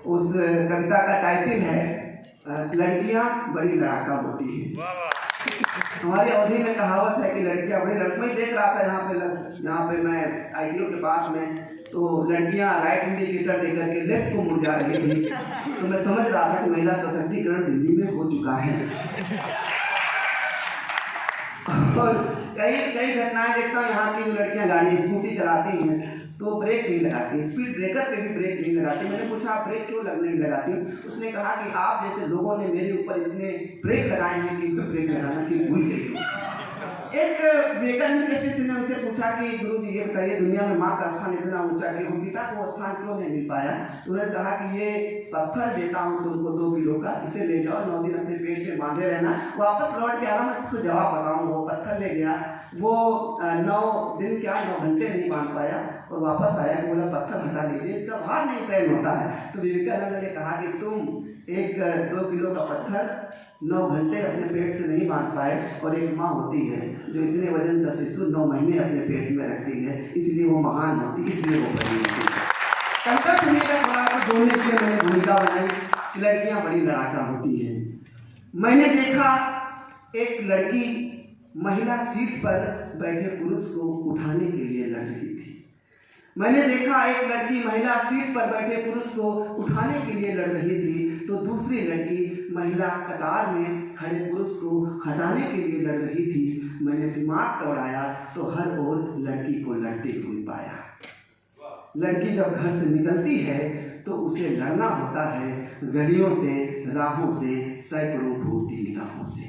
उस कविता का टाइटल है लड़कियां बड़ी लड़ाका होती हैं। हमारी अवधि में कहावत है कि लड़कियां बड़ी लड़का। मैं देख रहा था यहाँ पे मैं ITO के पास में, तो लड़कियां राइट इंडिकेटर देकर के लेफ्ट को मुड़ जा रही थी। तो मैं समझ रहा था कि महिला सशक्तिकरण दिल्ली में हो चुका है। और कई घटनाएं देखता हूँ यहाँ की, जो लड़कियां गाड़ी स्कूटी चलाती हैं तो ब्रेक नहीं लगाती, स्पीड ब्रेकर पे भी ब्रेक नहीं लगाती। मैंने पूछा आप ब्रेक क्यों नहीं लगाती? उसने कहा कि आप जैसे लोगों ने मेरे ऊपर इतने ब्रेक लगाए हैं कि इनको ब्रेक लगाना कि भूल गई। एक विवेकानंद के शिष्य ने उनसे पूछा कि गुरुजी ये बताइए, दुनिया में माँ का स्थान इतना ऊंचा है, वो पिता को स्थान क्यों नहीं मिल पाया? तो उन्होंने कहा कि ये पत्थर देता हूँ तुमको 2 किलो का, इसे ले जाओ, 9 दिन अपने पेट में बांधे रहना, वापस लौट के आ रहा मैं इसको जवाब बताऊँ। वो पत्थर ले गया, वो 9 दिन क्या 9 घंटे नहीं बांध पाया और वापस आया, बोला पत्थर हटा लीजिए, इसका भार नहीं सहन होता है। तो विवेकानंद ने कहा कि तुम 2 किलो का पत्थर 9 घंटे अपने पेट से नहीं बांध पाए, और एक माँ होती है जो इतने वजन का शिशु 9 महीने अपने पेट में रखती है, इसलिए वो महान होती है, इसलिए वो बड़ी होती है। कविता सुनने का थोड़ा को जोड़ने के लिए मैंने भूमिका बनाई कि लड़कियाँ बड़ी लड़ाका होती हैं। मैंने देखा एक लड़की महिला सीट पर बैठे पुरुष को उठाने के लिए लड़ रही थी। मैंने देखा एक लड़की महिला सीट पर बैठे पुरुष को उठाने के लिए लड़ रही थी, तो दूसरी लड़की महिला कतार में खड़े पुरुष को हटाने के लिए लड़ रही थी। मैंने दिमाग दौड़ाया तो हर ओर लड़की को लड़ते हुए पाया। लड़की जब घर से निकलती है तो उसे लड़ना होता है गलियों से, राहों से, सैकड़ों घूरती निगाहों से।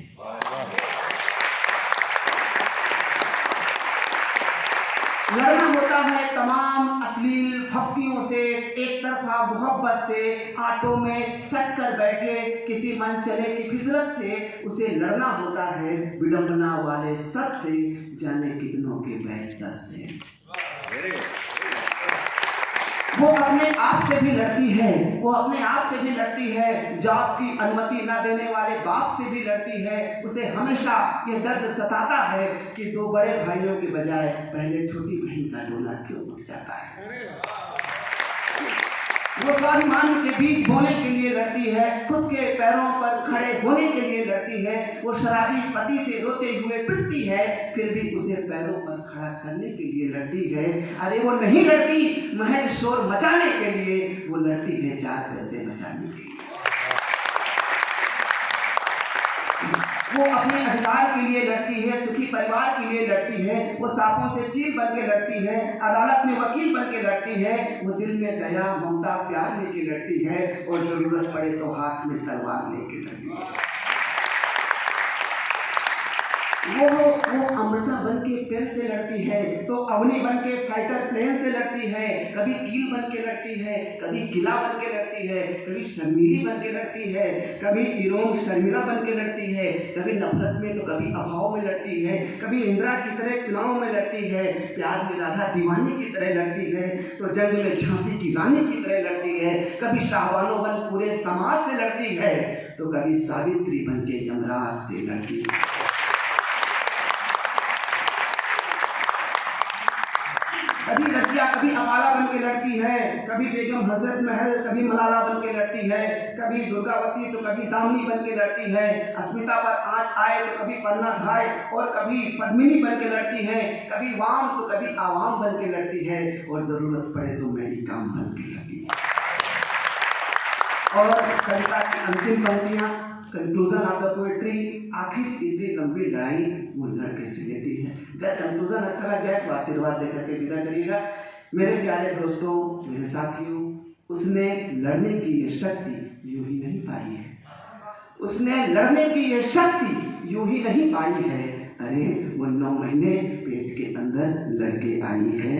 लड़ना होता है तमाम अश्लील भक्तियों से, एक तरफा मोहब्बत से, आटो में सट कर बैठे किसी मन चले की फितरत से। उसे लड़ना होता है विडंबना वाले सत से, जाने कितनों के बैठ दस से। वो अपने आप से भी लड़ती है, वो अपने आप से भी लड़ती है, जॉब की अनुमति ना देने वाले बाप से भी लड़ती है। उसे हमेशा ये दर्द सताता है कि 2 बड़े भाइयों के बजाय पहले छोटी बहन का डोला क्यों उठ जाता है। वो स्वाभिमान के बीच बोने के लिए लड़ती है, खुद के पैरों पर खड़े होने के लिए लड़ती है। वो शराबी पति से रोते हुए पिटती है, फिर भी उसे पैरों पर खड़ा करने के लिए लड़ती है। अरे वो नहीं लड़ती महज शोर मचाने के लिए, वो लड़ती है 4 पैसे बचाने के लिए। वो अपने अधिकार के लिए लड़ती है, सुखी परिवार के लिए लड़ती है। वो सांपों से चील बन के लड़ती है, अदालत में वकील बन के लड़ती है। वो दिल में दया, ममता, प्यार लेके लड़ती है, और जरूरत पड़े तो हाथ में तलवार लेके लड़ती है। वो अमृता बन के पेन से लड़ती है, तो अवनी बन के फाइटर प्लेन से लड़ती है। कभी कील बन के लड़ती है, कभी किला बन के लड़ती है, कभी शर्मीली बन के लड़ती है, कभी इरोम शर्मिला बन के लड़ती है, कभी नफरत में तो कभी अभाव में लड़ती है, कभी इंदिरा की तरह चुनाव में लड़ती है, प्यार में राधा दीवानी की तरह लड़ती है, तो जंग में झांसी की रानी की तरह लड़ती है। कभी शाहबानो बन पूरे समाज से लड़ती है, तो कभी सावित्री बन के यमराज से लड़ती है। कभी रजिया, कभी अमाला बन के लड़ती है, कभी बेगम हजरत महल, कभी मलाला बन के लड़ती है, कभी दुर्गावती तो कभी दामिनी बन के लड़ती है। अस्मिता पर आँच आए तो कभी पन्ना धाय, और कभी पद्मिनी बन के लड़ती है। कभी वाम तो कभी आवाम बन के लड़ती है, और जरूरत पड़े तो मेरी काम बन के लड़ती है। और कविता की अंतिम पंक्तियां, कंक्लूजन ऑफ द पोएट्री, आखिर इतनी लंबी लड़ाई वो लड़ कैसे लेती है। अगर कंक्लूजन अच्छा लग जाए तो आशीर्वाद देकर के विदा करिएगा। मेरे प्यारे दोस्तों, मेरे साथियों, उसने लड़ने की ये शक्ति यूं ही नहीं पाई है, उसने लड़ने की ये शक्ति यूं ही नहीं पाई है। अरे वो 9 महीने पेट के अंदर लड़के आई है।